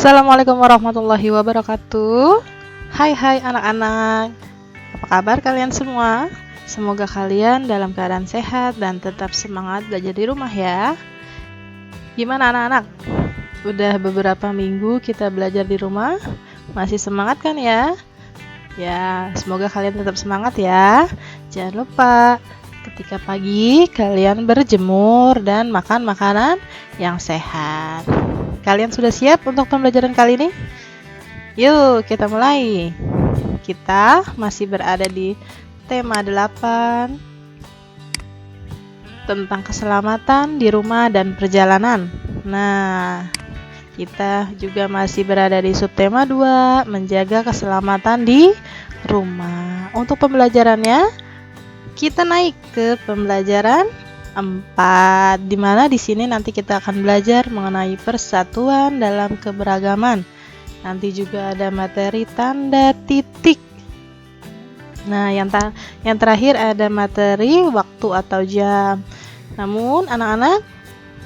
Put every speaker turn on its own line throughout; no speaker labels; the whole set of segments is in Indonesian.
Assalamualaikum warahmatullahi wabarakatuh. Hai anak-anak. Apa kabar kalian semua? Semoga kalian dalam keadaan sehat dan tetap semangat belajar di rumah ya. Gimana anak-anak? Udah beberapa minggu kita belajar di rumah? Masih semangat kan ya? Ya, semoga kalian tetap semangat ya. Jangan lupa ketika pagi kalian berjemur dan makan makanan yang sehat. Kalian sudah siap untuk pembelajaran kali ini? Yuk kita mulai. Kita masih berada di tema 8 tentang keselamatan di rumah dan perjalanan. Nah, kita juga masih berada di subtema 2, menjaga keselamatan di rumah. Untuk pembelajarannya, kita naik ke pembelajaran 4, di mana di sini nanti kita akan belajar mengenai persatuan dalam keberagaman. Nanti juga ada materi tanda titik. Nah, yang terakhir ada materi waktu atau jam. Namun anak-anak,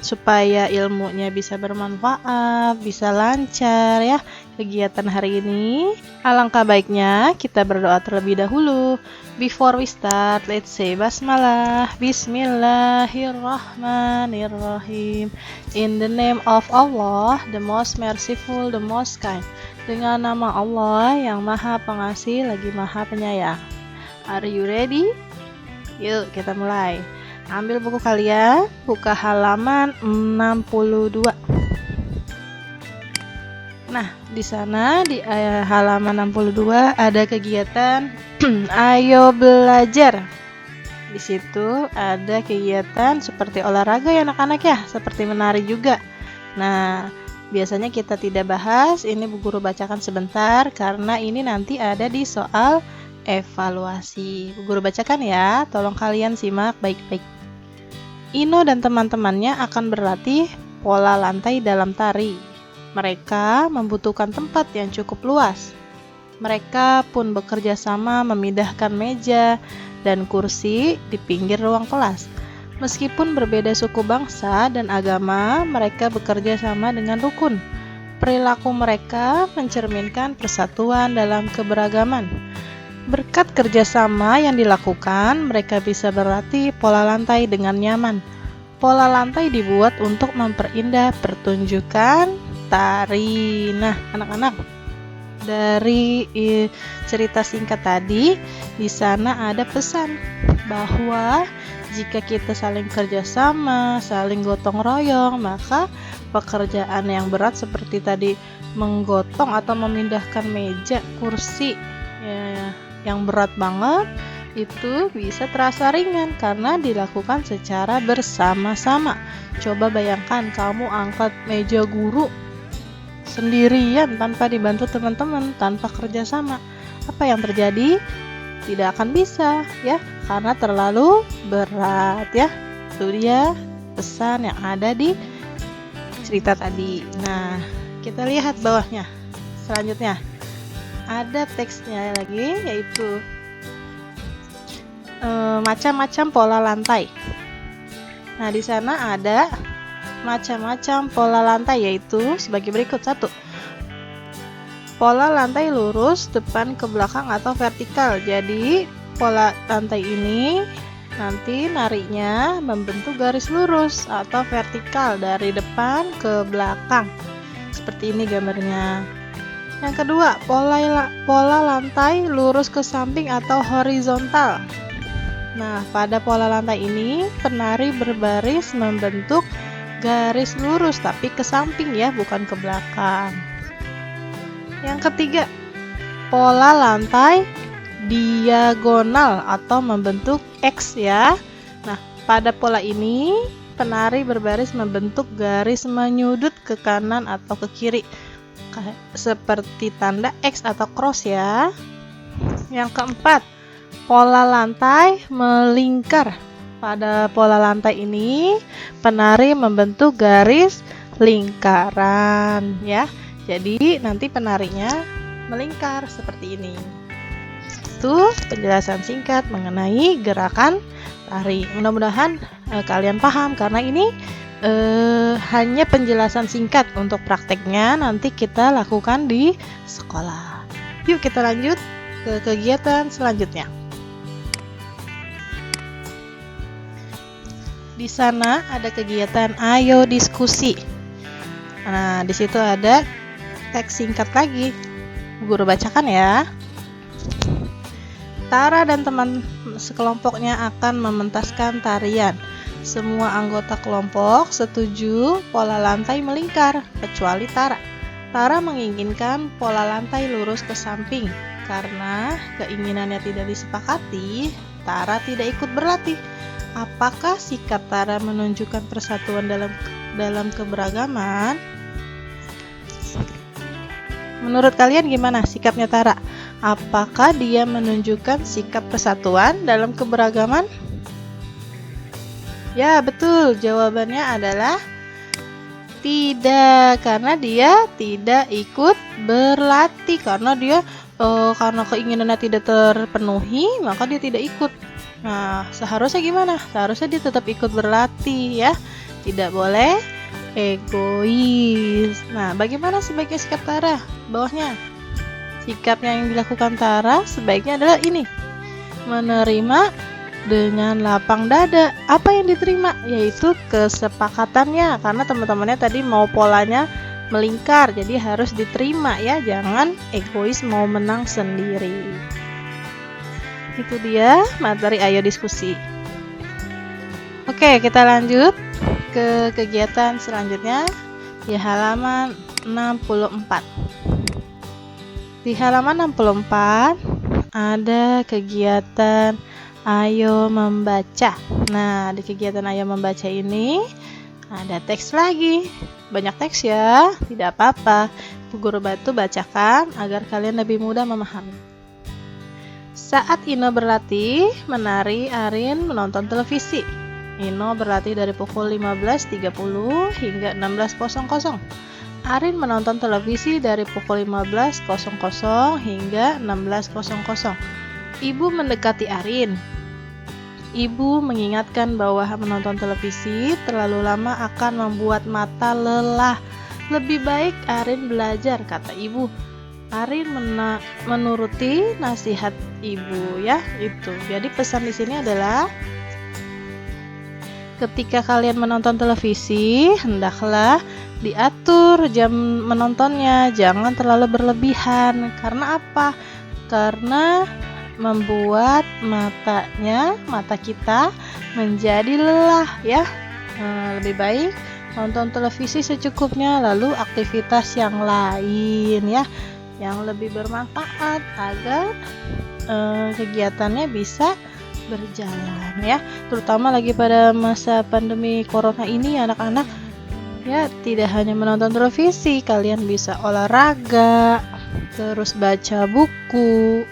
supaya ilmunya bisa bermanfaat, bisa lancar ya kegiatan hari ini, alangkah baiknya kita berdoa terlebih dahulu. Before we start, let's say basmalah. Bismillahirrahmanirrahim. In the name of Allah, the most merciful, the most kind. Dengan nama Allah yang maha pengasih lagi maha penyayang. Are you ready? Yuk kita mulai. Ambil buku kalian, buka halaman 62. Nah, di sana di halaman 62 ada kegiatan Ayo belajar. Di situ ada kegiatan seperti olahraga ya anak-anak ya, seperti menari juga. Nah, biasanya kita tidak bahas, ini Bu Guru bacakan sebentar karena ini nanti ada di soal evaluasi. Bu Guru bacakan ya, tolong kalian simak baik-baik. Ino dan teman-temannya akan berlatih pola lantai dalam tari. Mereka membutuhkan tempat yang cukup luas. Mereka pun bekerja sama memindahkan meja dan kursi di pinggir ruang kelas. Meskipun berbeda suku bangsa dan agama, mereka bekerja sama dengan rukun. Perilaku mereka mencerminkan persatuan dalam keberagaman. Berkat kerjasama yang dilakukan, mereka bisa berlatih pola lantai dengan nyaman. Pola lantai dibuat untuk memperindah pertunjukan tari. Nah, anak-anak, dari cerita singkat tadi, di sana ada pesan bahwa jika kita saling kerjasama, saling gotong royong, maka pekerjaan yang berat seperti tadi menggotong atau memindahkan meja, kursi, ya, yang berat banget itu bisa terasa ringan karena dilakukan secara bersama-sama. Coba bayangkan kamu angkat meja guru sendirian tanpa dibantu teman-teman, tanpa kerjasama. Apa yang terjadi? Tidak akan bisa ya, karena terlalu berat ya. Itu dia pesan yang ada di cerita tadi. Nah, kita lihat bawahnya. Selanjutnya ada teksnya lagi, yaitu macam-macam pola lantai. Nah, di sana ada macam-macam pola lantai, yaitu sebagai berikut. 1. Pola lantai lurus depan ke belakang atau vertikal. Jadi pola lantai ini nanti nariknya membentuk garis lurus atau vertikal dari depan ke belakang. Seperti ini gambarnya. Yang kedua, pola lantai lurus ke samping atau horizontal. Nah, pada pola lantai ini, penari berbaris membentuk garis lurus tapi ke samping ya, bukan ke belakang. Yang ketiga, pola lantai diagonal atau membentuk X ya. Nah, pada pola ini, penari berbaris membentuk garis menyudut ke kanan atau ke kiri, seperti tanda X atau cross ya. Yang keempat, pola lantai melingkar. Pada pola lantai ini, penari membentuk garis lingkaran ya. Jadi nanti penarinya melingkar seperti ini. Itu penjelasan singkat mengenai gerakan tari. Mudah-mudahan kalian paham karena ini hanya penjelasan singkat. Untuk prakteknya nanti kita lakukan di sekolah. Yuk kita lanjut ke kegiatan selanjutnya. Di sana ada kegiatan ayo diskusi. Nah, di situ ada teks singkat lagi. Guru bacakan ya. Tara dan teman sekelompoknya akan mementaskan tarian. Semua anggota kelompok setuju pola lantai melingkar, kecuali Tara. Tara menginginkan pola lantai lurus ke samping. Karena keinginannya tidak disepakati, Tara tidak ikut berlatih. Apakah sikap Tara menunjukkan persatuan dalam keberagaman? Menurut kalian gimana sikapnya Tara? Apakah dia menunjukkan sikap persatuan dalam keberagaman? Ya, betul. Jawabannya adalah tidak, karena dia tidak ikut berlatih. Karena keinginannya tidak terpenuhi, maka dia tidak ikut. Nah, seharusnya gimana? Seharusnya dia tetap ikut berlatih ya. Tidak boleh egois. Nah, bagaimana sebaiknya sikap Tara? Bawahnya. Sikapnya yang dilakukan Tara sebaiknya adalah ini. Menerima dengan lapang dada. Apa yang diterima? Yaitu kesepakatannya. Karena teman-temannya tadi mau polanya melingkar, jadi harus diterima ya. Jangan egois mau menang sendiri. Itu dia materi ayo diskusi. Oke, kita lanjut ke kegiatan selanjutnya di halaman 64. Di halaman 64 ada kegiatan ayo membaca. Nah, di kegiatan ayo membaca ini ada teks lagi. Banyak teks ya, tidak apa-apa. Bu Guru Batu bacakan agar kalian lebih mudah memahami. Saat Ino berlatih menari, Arin menonton televisi. Ino berlatih dari pukul 15.30 hingga 16.00. Arin menonton televisi dari pukul 15.00 hingga 16.00. Ibu mendekati Arin. Ibu mengingatkan bahwa menonton televisi terlalu lama akan membuat mata lelah. Lebih baik Arin belajar, kata ibu. Arin menuruti nasihat ibu ya, itu. Jadi pesan di sini adalah ketika kalian menonton televisi, hendaklah diatur jam menontonnya, jangan terlalu berlebihan. Karena apa? Karena membuat mata kita menjadi lelah ya. Lebih baik nonton televisi secukupnya, lalu aktivitas yang lain ya, yang lebih bermanfaat agar kegiatannya bisa berjalan ya. Terutama lagi pada masa pandemi corona ini anak-anak ya, tidak hanya menonton televisi, kalian bisa olahraga, terus baca buku,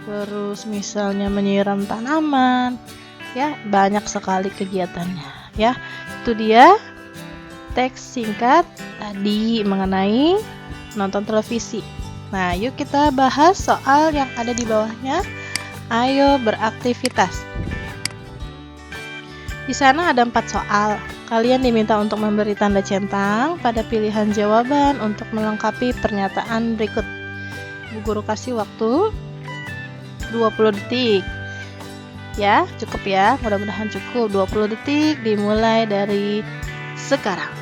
terus misalnya menyiram tanaman ya, banyak sekali kegiatannya ya. Itu dia teks singkat tadi mengenai nonton televisi. Nah, yuk kita bahas soal yang ada di bawahnya. Ayo beraktivitas. Di sana ada 4 soal. Kalian diminta untuk memberi tanda centang pada pilihan jawaban untuk melengkapi pernyataan berikut. Bu Guru kasih waktu 20 detik. Ya, cukup ya. Mudah-mudahan cukup. 20 detik dimulai dari sekarang.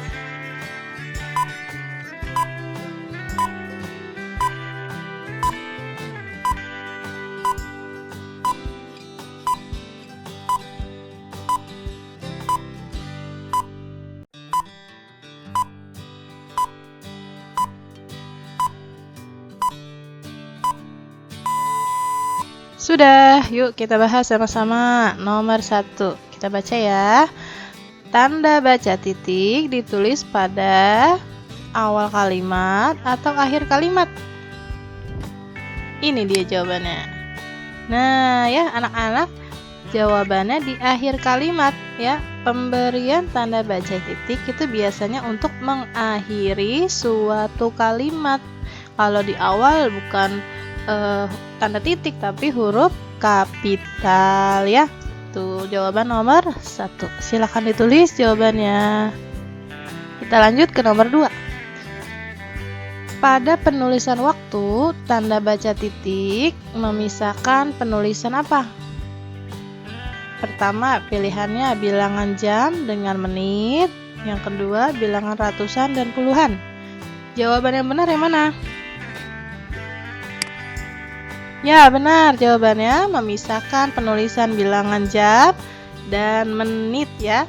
Sudah, yuk kita bahas sama-sama. Nomor 1, kita baca ya. Tanda baca titik ditulis pada awal kalimat atau akhir kalimat. Ini dia jawabannya. Nah ya anak-anak, jawabannya di akhir kalimat ya. Pemberian tanda baca titik itu biasanya untuk mengakhiri suatu kalimat. Kalau di awal bukan tanda titik tapi huruf kapital ya. Tuh jawaban nomor 1. Silakan ditulis jawabannya. Kita lanjut ke nomor 2. Pada penulisan waktu, tanda baca titik memisahkan penulisan apa? Pertama, pilihannya bilangan jam dengan menit. Yang kedua, bilangan ratusan dan puluhan. Jawaban yang benar yang mana? Ya, benar. Jawabannya memisahkan penulisan bilangan jam dan menit ya.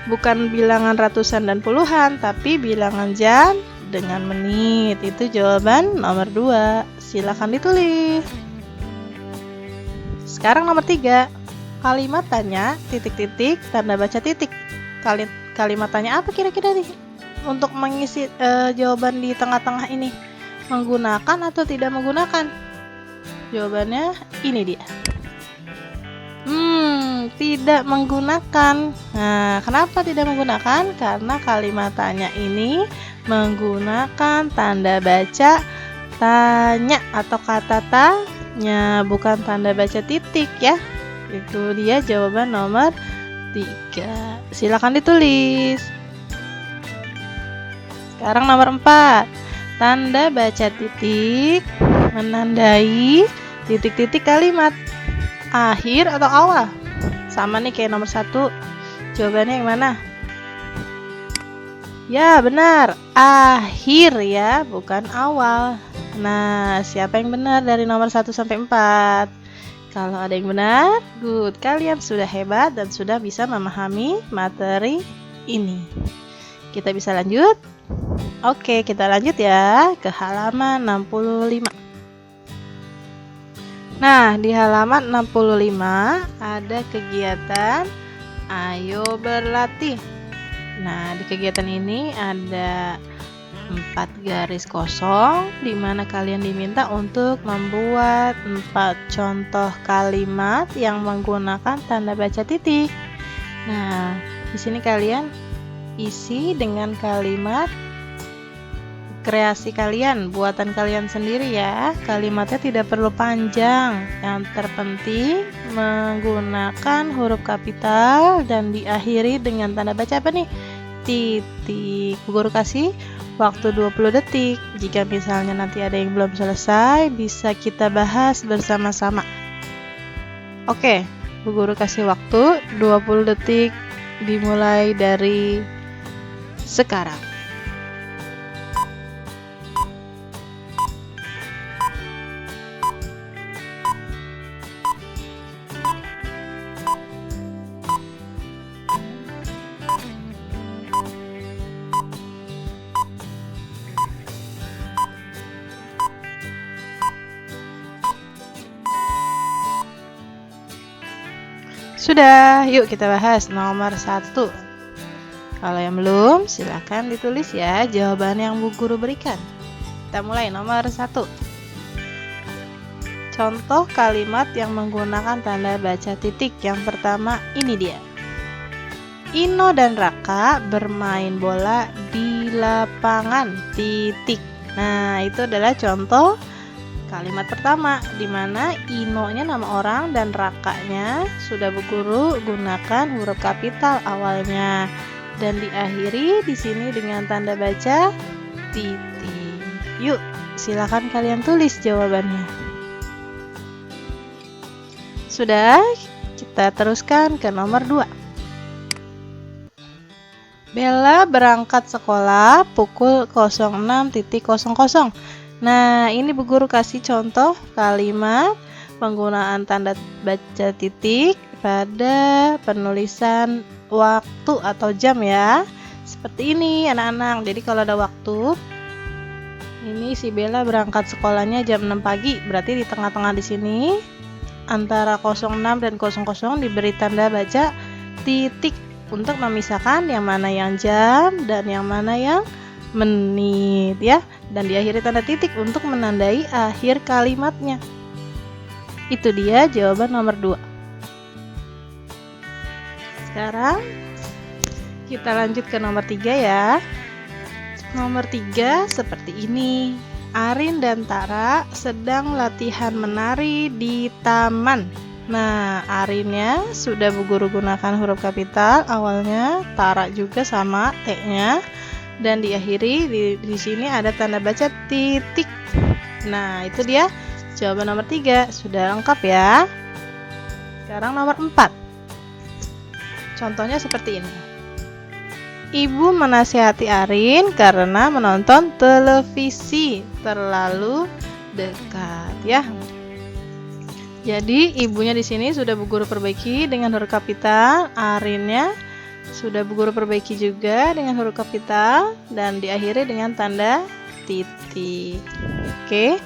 Bukan bilangan ratusan dan puluhan, tapi bilangan jam dengan menit. Itu jawaban nomor 2. Silakan ditulis. Sekarang nomor 3. Kalimat tanya, titik-titik, tanda baca titik. Kalimat tanya apa kira-kira nih? Untuk mengisi jawaban di tengah-tengah ini. Menggunakan atau tidak menggunakan? Jawabannya ini dia. Tidak menggunakan. Nah, kenapa tidak menggunakan? Karena kalimat tanya ini menggunakan tanda baca tanya atau kata tanya, bukan tanda baca titik ya. Itu dia jawaban nomor 3. Silakan ditulis. Sekarang nomor 4. Tanda baca titik menandai titik-titik kalimat akhir atau awal. Sama nih kayak nomor 1. Jawabannya yang mana? Ya, benar. Akhir ya, bukan awal. Nah, siapa yang benar dari nomor 1 sampai 4? Kalau ada yang benar, good. Kalian sudah hebat dan sudah bisa memahami materi ini. Kita bisa lanjut? Oke, kita lanjut ya ke halaman 65. Nah, di halaman 65 ada kegiatan Ayo Berlatih. Nah, di kegiatan ini ada 4 garis kosong di mana kalian diminta untuk membuat 4 contoh kalimat yang menggunakan tanda baca titik. Nah, di sini kalian isi dengan kalimat kreasi kalian, buatan kalian sendiri ya. Kalimatnya tidak perlu panjang. Yang terpenting menggunakan huruf kapital dan diakhiri dengan tanda baca apa nih? Titik. Bu Guru kasih waktu 20 detik. Jika misalnya nanti ada yang belum selesai, bisa kita bahas bersama-sama. Oke, Bu Guru kasih waktu 20 detik dimulai dari sekarang. Sudah, yuk kita bahas nomor 1. Kalau yang belum, silakan ditulis ya jawaban yang Bu Guru berikan. Kita mulai nomor 1. Contoh kalimat yang menggunakan tanda baca titik. Yang pertama ini dia. Ino dan Raka bermain bola di lapangan titik. Nah, itu adalah contoh kalimat pertama, di mana Ino-nya nama orang dan Raka-nya sudah Bu Guru gunakan huruf kapital awalnya dan diakhiri di sini dengan tanda baca titik. Yuk, silakan kalian tulis jawabannya. Sudah, kita teruskan ke nomor 2. Bella berangkat sekolah pukul 06.00. Nah, ini Bu Guru kasih contoh kalimat penggunaan tanda baca titik pada penulisan waktu atau jam ya. Seperti ini anak-anak. Jadi kalau ada waktu, ini si Bella berangkat sekolahnya jam 6 pagi. Berarti di tengah-tengah di sini antara 06 dan 00 diberi tanda baca titik untuk memisahkan yang mana yang jam dan yang mana yang menit ya, dan diakhiri tanda titik untuk menandai akhir kalimatnya. Itu dia jawaban nomor 2. Sekarang kita lanjut ke nomor 3 ya. Nomor 3 seperti ini. Arin dan Tara sedang latihan menari di taman. Nah, Arinnya sudah Bu Guru gunakan huruf kapital awalnya, Tara juga sama T-nya. dan diakhiri di sini ada tanda baca titik. Nah, itu dia jawaban nomor 3. Sudah lengkap ya. Sekarang nomor 4. Contohnya seperti ini. Ibu menasihati Arin karena menonton televisi terlalu dekat ya. Jadi ibunya di sini sudah Bu Guru perbaiki dengan huruf kapital, Arinnya sudah Bu Guru perbaiki juga dengan huruf kapital dan diakhiri dengan tanda titik. Oke.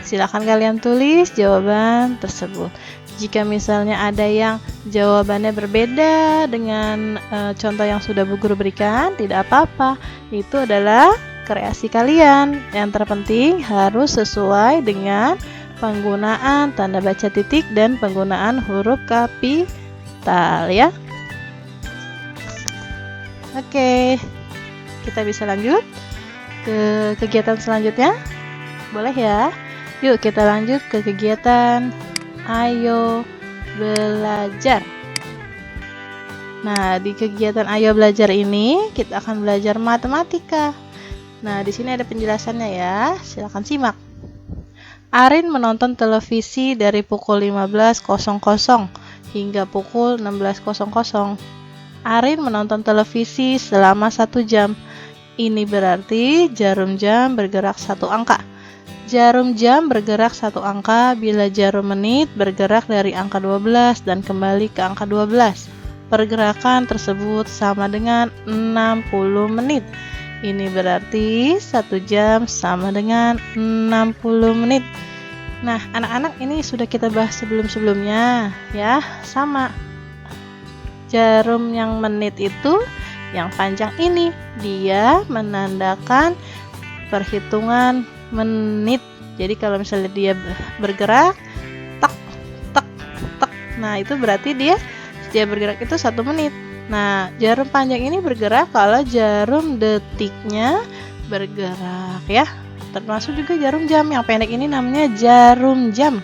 Silakan kalian tulis jawaban tersebut. Jika misalnya ada yang jawabannya berbeda dengan contoh yang sudah Bu Guru berikan, tidak apa-apa. Itu adalah kreasi kalian. Yang terpenting harus sesuai dengan penggunaan tanda baca titik dan penggunaan huruf kapital ya. Oke, kita bisa lanjut ke kegiatan selanjutnya. Boleh ya? Yuk kita lanjut ke kegiatan Ayo Belajar. Nah, di kegiatan Ayo Belajar ini kita akan belajar matematika. Nah, di sini ada penjelasannya ya. Silakan simak. Arin menonton televisi dari pukul 15.00 hingga pukul 16.00. Arin menonton televisi selama 1 jam. Ini berarti jarum jam bergerak 1 angka. Jarum jam bergerak 1 angka bila jarum menit bergerak dari angka 12 dan kembali ke angka 12. Pergerakan tersebut sama dengan 60 menit. Ini berarti 1 jam sama dengan 60 menit. Nah, anak-anak ini sudah kita bahas sebelum-sebelumnya ya, sama. Jarum yang menit itu yang panjang ini, dia menandakan perhitungan menit. Jadi kalau misalnya dia bergerak tak tak tak, nah itu berarti dia bergerak itu 1 menit. Nah, jarum panjang ini bergerak kalau jarum detiknya bergerak ya. Termasuk juga jarum jam yang pendek ini namanya jarum jam.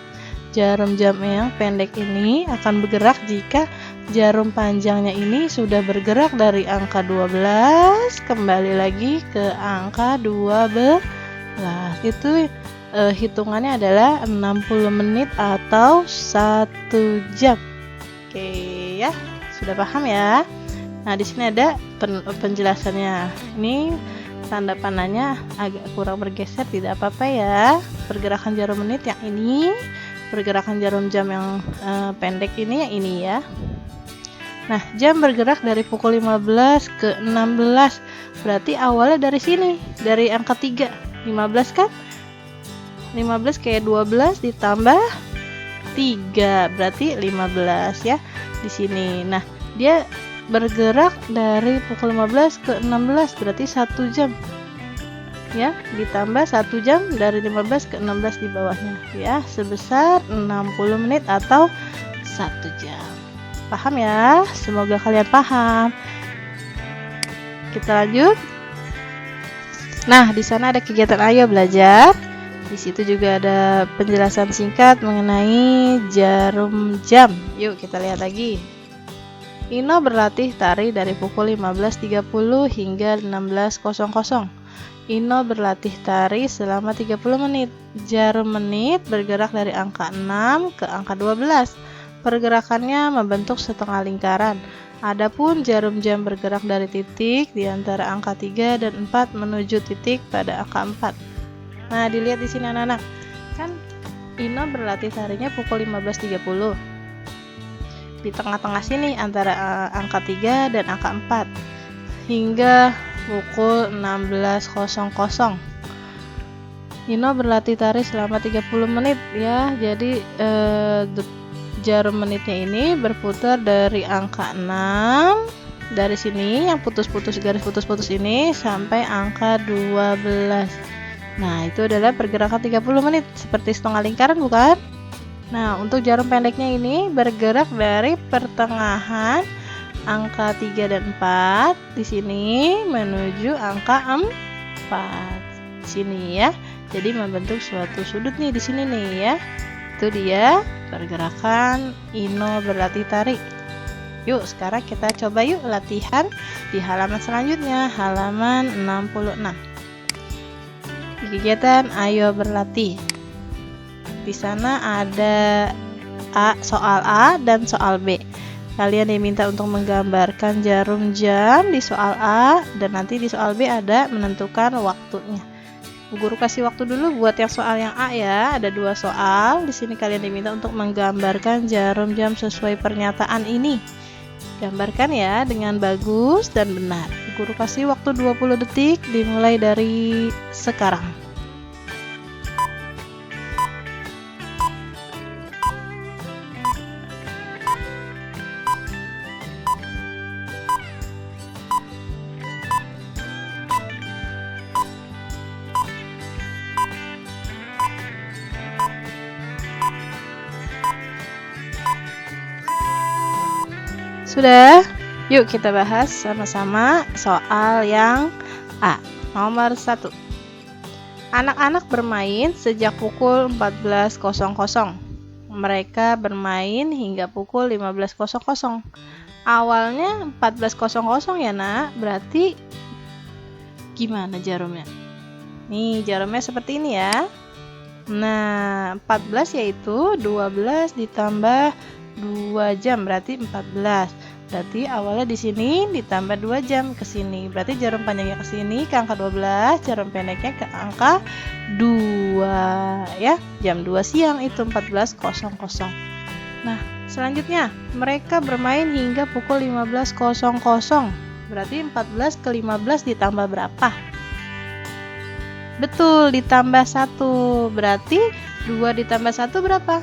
Jarum jam yang pendek ini akan bergerak jika jarum panjangnya ini sudah bergerak dari angka 12 kembali lagi ke angka 12. Itu hitungannya adalah 60 menit atau 1 jam. Oke ya, sudah paham ya? Nah, di sini ada penjelasannya. Ini tanda panahnya agak kurang bergeser, tidak apa-apa ya. Pergerakan jarum menit yang ini, pergerakan jarum jam yang pendek ini yang ini ya. Nah, jam bergerak dari pukul 15 ke 16. Berarti awalnya dari sini, dari angka 3. 15 kan? 15 kayak 12 ditambah 3, berarti 15 ya di sini. Nah, dia bergerak dari pukul 15 ke 16, berarti 1 jam. Ya, ditambah 1 jam dari 15 ke 16 di bawahnya ya, sebesar 60 menit atau 1 jam. Paham ya? Semoga kalian paham. Kita lanjut. Nah, di sana ada kegiatan Ayo Belajar. Di situ juga ada penjelasan singkat mengenai jarum jam. Yuk kita lihat lagi. Ino berlatih tari dari pukul 15.30 hingga 16.00. Ino berlatih tari selama 30 menit. Jarum menit bergerak dari angka 6 ke angka 12. Pergerakannya membentuk setengah lingkaran. Adapun jarum jam bergerak dari titik di antara angka 3 dan 4 menuju titik pada angka 4. Nah, dilihat di sini anak-anak. Kan Ino berlatih tarinya pukul 15.30. Di tengah-tengah sini antara angka 3 dan angka 4 hingga pukul 16.00. Ino berlatih tari selama 30 menit ya. Jadi jarum menitnya ini berputar dari angka 6 dari sini yang putus-putus, garis putus-putus ini sampai angka 12. Nah, itu adalah pergerakan 30 menit seperti setengah lingkaran, bukan? Nah, untuk jarum pendeknya ini bergerak dari pertengahan angka 3 dan 4 di sini menuju angka 4 di sini ya. Jadi membentuk suatu sudut nih di sini nih ya. Itu dia pergerakan Ino berlatih tari. Yuk, sekarang kita coba yuk latihan di halaman selanjutnya, halaman 66. Di kegiatan ayo berlatih. Di sana ada soal A dan soal B. Kalian diminta untuk menggambarkan jarum jam di soal A, dan nanti di soal B ada menentukan waktunya. Bu Guru kasih waktu dulu buat yang soal yang A ya. Ada 2 soal. Di sini kalian diminta untuk menggambarkan jarum jam sesuai pernyataan ini. Gambarkan ya dengan bagus dan benar. Bu Guru kasih waktu 20 detik dimulai dari sekarang. Sudah? Yuk kita bahas sama-sama soal yang A. Nomor 1. Anak-anak bermain sejak pukul 14.00. Mereka bermain hingga pukul 15.00. Awalnya 14.00 ya nak, berarti gimana jarumnya? Nih jarumnya seperti ini ya. Nah 14 yaitu 12 ditambah 2 jam berarti 14. Berarti awalnya di sini ditambah 2 jam ke sini. Berarti jarum panjangnya ke sini ke angka 12, jarum pendeknya ke angka 2 ya. Jam 2 siang itu 14.00. Nah, selanjutnya mereka bermain hingga pukul 15.00. Berarti 14 ke 15 ditambah berapa? Betul, ditambah 1. Berarti 2 ditambah 1 berapa?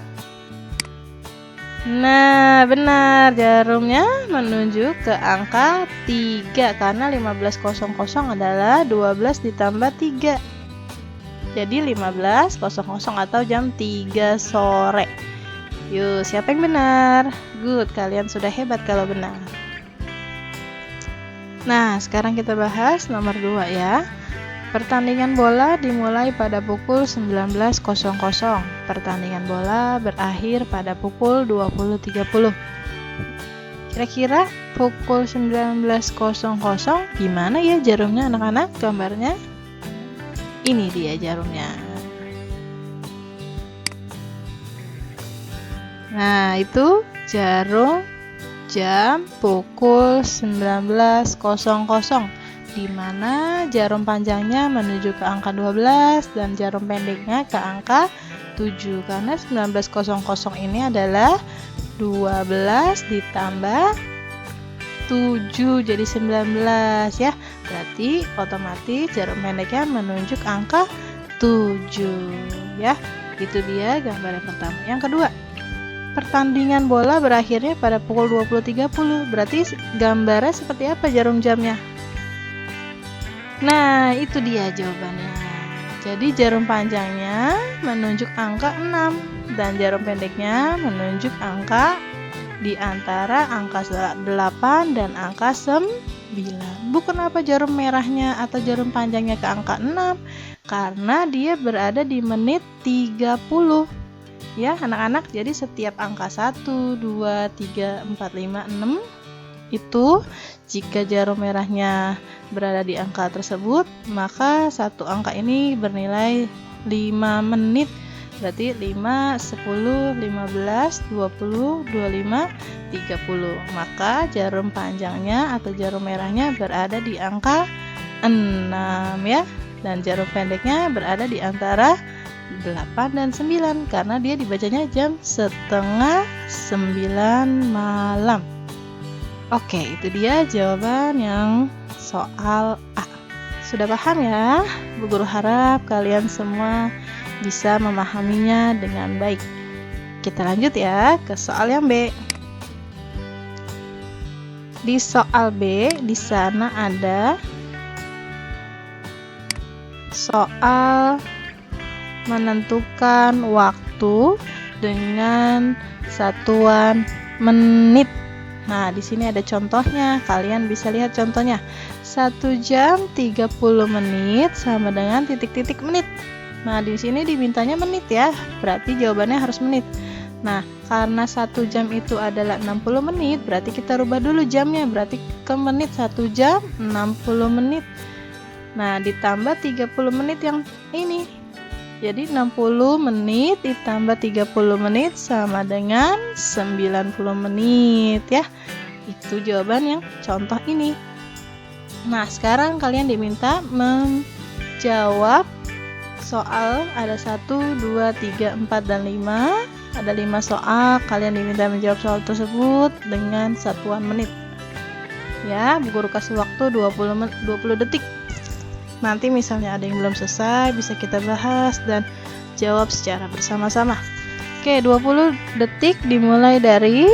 Nah, benar. Jarumnya menunjuk ke angka 3 karena 15.00 adalah 12 ditambah 3. Jadi 15.00 atau jam 3 sore. Yuk, siapa yang benar? Good, kalian sudah hebat kalau benar. Nah, sekarang kita bahas nomor 2 ya. Pertandingan bola dimulai pada pukul 19.00. Pertandingan bola berakhir pada pukul 20.30. Kira-kira pukul 19.00 gimana ya jarumnya anak-anak? Gambarnya ini dia jarumnya. Nah, itu jarum jam pukul 19.00. Di mana jarum panjangnya menuju ke angka 12 dan jarum pendeknya ke angka 7. Karena 19.00 ini adalah 12 ditambah 7 jadi 19 ya. Berarti otomatis jarum pendeknya menunjuk angka 7 ya. Itu dia gambar yang pertama. Yang kedua, pertandingan bola berakhirnya pada pukul 20.30. Berarti gambarnya seperti apa jarum jamnya? Nah, itu dia jawabannya. Jadi jarum panjangnya menunjuk angka 6 dan jarum pendeknya menunjuk angka di antara angka 8 dan angka 9. Bukan apa jarum merahnya atau jarum panjangnya ke angka 6? Karena dia berada di menit 30. Ya, anak-anak. Jadi setiap angka 1, 2, 3, 4, 5, 6 itu jika jarum merahnya berada di angka tersebut, maka satu angka ini bernilai 5 menit. Berarti 5, 10, 15, 20, 25, 30. Maka jarum panjangnya atau jarum merahnya berada di angka 6 ya. Dan jarum pendeknya berada di antara 8 dan 9 karena dia dibacanya jam 8:30 malam. Oke, itu dia jawaban yang soal A. Sudah paham ya? Bu Guru harap kalian semua bisa memahaminya dengan baik. Kita lanjut ya ke soal yang B. Di soal B, di sana ada soal menentukan waktu dengan satuan menit. Nah, di sini ada contohnya. Kalian bisa lihat contohnya. 1 jam 30 menit sama dengan titik-titik menit. Nah, di sini dimintanya menit ya. Berarti jawabannya harus menit. Nah, karena 1 jam itu adalah 60 menit, berarti kita rubah dulu jamnya, berarti ke menit. 1 jam 60 menit. Nah, ditambah 30 menit yang ini. Jadi 60 menit ditambah 30 menit sama dengan 90 menit ya. Itu jawaban yang contoh ini. Nah, sekarang kalian diminta menjawab soal ada 1, 2, 3, 4, dan 5. Ada 5 soal, kalian diminta menjawab soal tersebut dengan satuan menit. Ya, Bu Guru kasih waktu 20 detik. Nanti misalnya ada yang belum selesai, bisa kita bahas dan jawab secara bersama-sama. Oke, 20 detik dimulai dari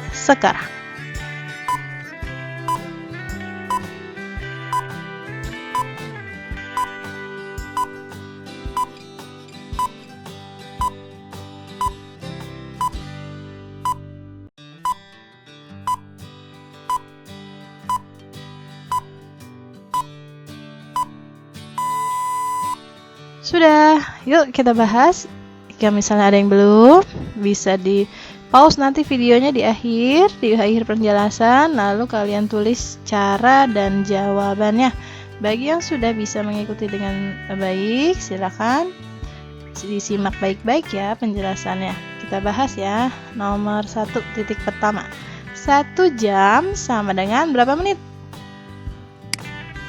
sekarang. Sudah, yuk kita bahas. Jika misalnya ada yang belum, bisa di pause nanti videonya di akhir penjelasan, lalu kalian tulis cara dan jawabannya. Bagi yang sudah bisa mengikuti dengan baik, silakan disimak baik-baik ya penjelasannya. Kita bahas ya. Nomor 1, titik pertama. 1 jam sama dengan berapa menit?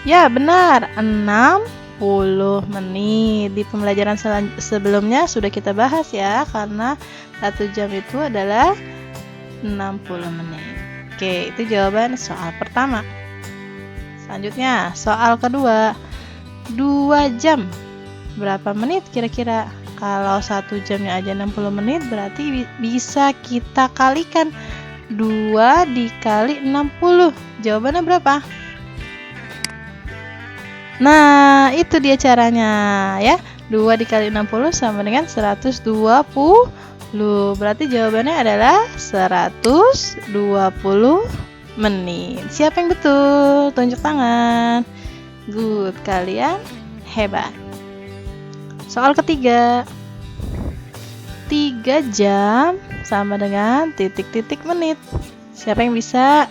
Ya, benar, 60 menit. Di pembelajaran sebelumnya sudah kita bahas ya, karena 1 jam itu adalah 60 menit. Oke, itu jawaban soal pertama. Selanjutnya, soal kedua. 2 jam berapa menit kira-kira? Kalau 1 jamnya aja 60 menit, berarti bisa kita kalikan 2 dikali 60. Jawabannya berapa? Nah, itu dia caranya ya. 2 dikali 60 sama dengan 120. Berarti jawabannya adalah 120 menit. Siapa yang betul? Tunjuk tangan. Good, kalian hebat. Soal ketiga. 3 jam sama dengan titik-titik menit. Siapa yang bisa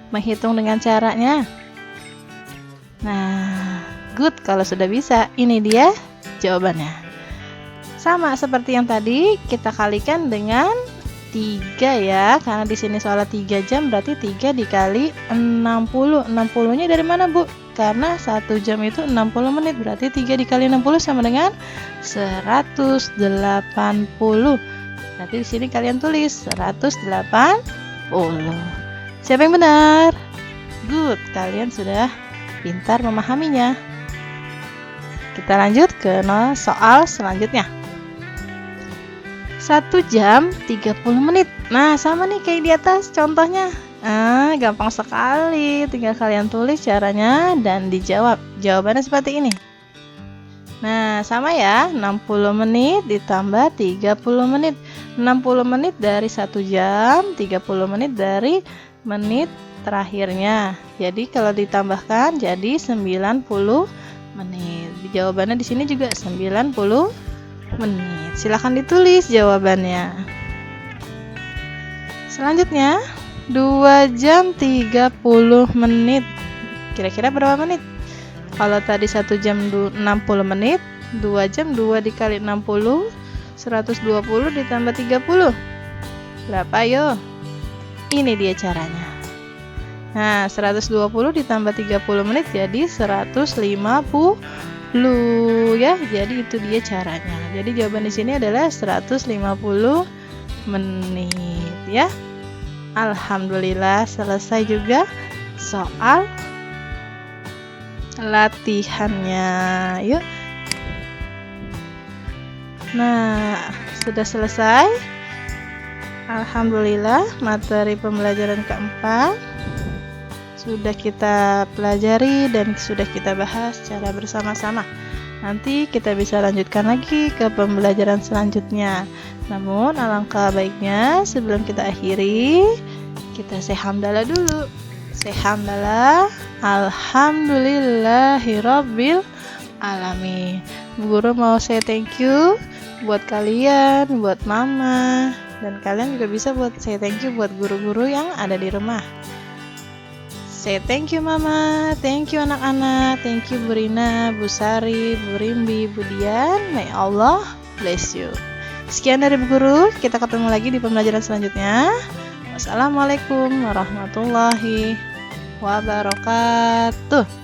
menghitung dengan caranya? Nah, good kalau sudah bisa. Ini dia jawabannya. Sama seperti yang tadi, kita kalikan dengan 3 ya. Karena di sini soalnya 3 jam, berarti 3 dikali 60. 60-nya dari mana, Bu? Karena 1 jam itu 60 menit, berarti 3 dikali 60 sama dengan 180. Berarti di sini kalian tulis 180. Siapa yang benar? Good, kalian sudah pintar memahaminya. Kita lanjut ke soal selanjutnya. 1 jam 30 menit. Nah, sama nih kayak di atas contohnya. Gampang sekali. Tinggal kalian tulis caranya dan dijawab. Jawabannya seperti ini. Nah, sama ya. 60 menit ditambah 30 menit. 60 menit dari 1 jam, 30 menit dari menit terakhirnya. Jadi kalau ditambahkan jadi 90 menit. Jawabannya di sini juga 90 menit. Silahkan ditulis jawabannya. Selanjutnya 2 jam 30 menit. Kira-kira berapa menit? Kalau tadi 1 jam 60 menit, 2 jam 2 dikali 60, 120 ditambah 30. Berapa yo? Ini dia caranya. Nah, 120 ditambah 30 menit jadi 150 ya. Jadi itu dia caranya. Jadi jawaban di sini adalah 150 menit ya. Alhamdulillah selesai juga soal latihannya. Yuk. Nah, sudah selesai. Alhamdulillah materi pembelajaran keempat sudah kita pelajari dan sudah kita bahas secara bersama-sama. Nanti kita bisa lanjutkan lagi ke pembelajaran selanjutnya. Namun alangkah baiknya sebelum kita akhiri, kita say hamdalah dulu. Say hamdalah, alhamdulillahirabbil alamin. Bu Guru mau say thank you buat kalian, buat mama, dan kalian juga bisa buat say thank you buat guru-guru yang ada di rumah. Say thank you mama, thank you anak-anak, thank you Bu Rina, Bu Sari, Bu Rimbi, Bu Dian. May Allah bless you. Sekian dari Bu Guru, kita ketemu lagi di pembelajaran selanjutnya. Wassalamualaikum warahmatullahi wabarakatuh.